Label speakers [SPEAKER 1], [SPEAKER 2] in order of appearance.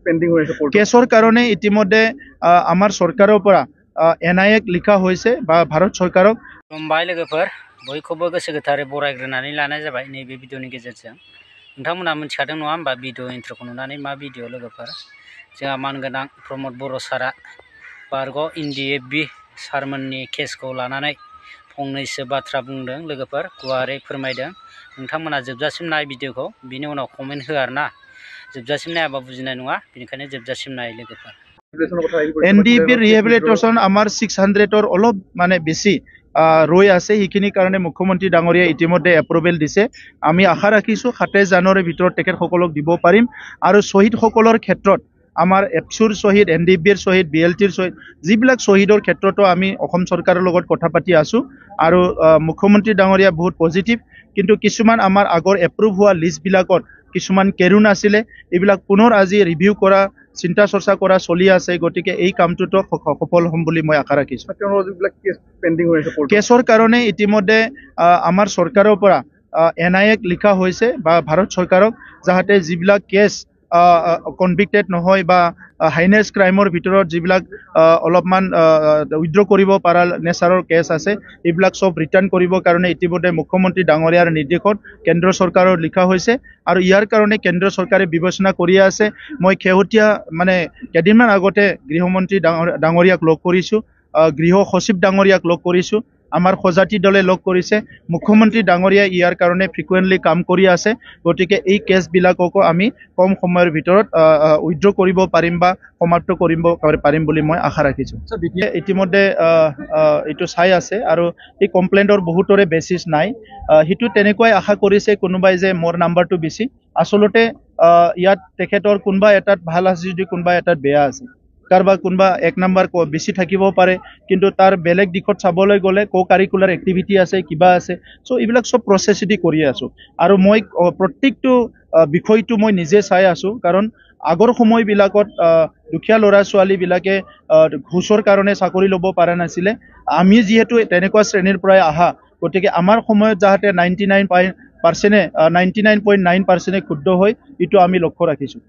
[SPEAKER 1] pending হৈ আছে
[SPEAKER 2] কেছৰ কাৰণে ইতিমধ্যে আমাৰ চৰকাৰৰ পৰা NIA লিখা হৈছে বা ভাৰত চৰকাৰক
[SPEAKER 3] खुलुमबाय लोगोफोर बयखौबो गोसो गोथारै बरायग्रोनानै लानाय जाबाय नैबे भिडिअनि गेजेरजों नोंथांमोना मिथिखादों नङा होमबा भिडिअ इन्ट्र'खौ नुनानै मा भिडिअ लोगोफोर जोंहा मानगोनां प्रमद बर' सारा बारग' NDFB सारमोननि केसखौ लानानै फंनैसो बाथ्रा बुंदों लोगोफोर गुवारै फोरमायदों नोंथांमोना जोबजासिम नाय भिडिअखौ बिनि उनाव कमेन्ट हो आरोना जोबजासिम नायाबा बुजिनाय नङा बेनिखायनो जोबजासिम नाय लोगोफोर
[SPEAKER 2] NDFB ৰিহেবিলিটেশ্যন আমাৰ 600ৰ অলপ মানে বেছি ৰৈ আছে সেইখিনি কাৰণে মুখ্যমন্ত্ৰী ডাঙৰীয়া ইতিমধ্যে এপ্ৰুভেল দিছে আমি আশা ৰাখিছোঁ 27 জানুৱাৰীৰ ভিতৰত তেখেতসকলক দিব পাৰিম আৰু শ্বহীদসকলৰ ক্ষেত্ৰত আমাৰ এপছুৰ শ্বহীদ NDFBৰ শ্বহীদ BLTৰ শ্বহীদ যিবিলাক শ্বহীদৰ ক্ষেত্ৰতো আমি অসম চৰকাৰৰ লগত কথা পাতি আছোঁ আৰু মুখ্যমন্ত্ৰী ডাঙৰীয়া বহুত পজিটিভ কিন্তু কিছুমান আমাৰ আগৰ এপ্ৰুভ হোৱা লিষ্টবিলাকত কিছুমান কেৰুণ আছিলে এইবিলাক পুনৰ আজি ৰিভিউ কৰা চিন্তা চৰ্চা কৰা চলি আছে গতিকে এই কামটোতো সফল হ'ম বুলি মই আশা ৰাখিছোঁ কেছৰ কাৰণে ইতিমধ্যে আমাৰ চৰকাৰৰ পৰা NIA লিখা হৈছে বা ভাৰত চৰকাৰক যাতে যিবিলাক কেছ কনভিক্টেড নহয় বা হাইনেছ ক্ৰাইমৰ ভিতৰত যিবিলাক অলপমান উইথড্ৰ কৰিব পৰা নেচাৰৰ কেছ আছে এইবিলাক সব ৰিটাৰ্ণ কৰিবৰ কাৰণে ইতিমধ্যে মুখ্যমন্ত্ৰী ডাঙৰীয়াৰ নিৰ্দেশত কেন্দ্ৰ চৰকাৰৰ লিখা হৈছে আৰু ইয়াৰ কাৰণে কেন্দ্ৰ চৰকাৰে বিবেচনা কৰি আছে মই শেহতীয়া মানে কেইদিনমান আগতে গৃহমন্ত্ৰী ডাঙৰীয়াক লগ কৰিছোঁ গৃহ সচিব ডাঙৰীয়াক লগ কৰিছোঁ আমাৰ সজাতি দলে লগ কৰিছে মুখ্যমন্ত্ৰী ডাঙৰীয়া ইয়াৰ কাৰণে ফ্ৰিকুৱেণ্টলি কাম কৰি আছে গতিকে এই কেছবিলাককো আমি কম সময়ৰ ভিতৰত উইথড্ৰ কৰিব পাৰিম বা সমাপ্ত কৰিব পাৰিম বুলি মই আশা ৰাখিছোঁ ইতিমধ্যে এইটো চাই আছে আৰু এই কমপ্লেইণ্টৰ বহুতৰে বেচিছ নাই সেইটো তেনেকুৱাই আশা কৰিছে কোনোবাই যে মোৰ নাম্বাৰটো বেছি আচলতে ইয়াত তেখেতৰ কোনোবা এটাত ভাল আছে যদি কোনোবা এটাত বেয়া আছে কাৰোবাৰ কোনোবা এক নম্বৰ বেছি থাকিব পাৰে কিন্তু তাৰ বেলেগ দিশত চাবলৈ গ'লে কাৰিকুলাৰ এক্টিভিটি আছে কিবা আছে চ' এইবিলাক চব প্ৰচেছিটি কৰি আছোঁ আৰু মই প্ৰত্যেকটো বিষয়টো মই নিজে চাই আছোঁ কাৰণ আগৰ সময়বিলাকত দুখীয়া ল'ৰা ছোৱালীবিলাকে ঘোষৰ কাৰণে চাকৰি ল'ব পৰা নাছিলে আমি যিহেতু তেনেকুৱা শ্ৰেণীৰ পৰাই আহা গতিকে আমাৰ সময়ত যাতে 99.9% ক্ষুদ্ধ হয় এইটো আমি লক্ষ্য ৰাখিছোঁ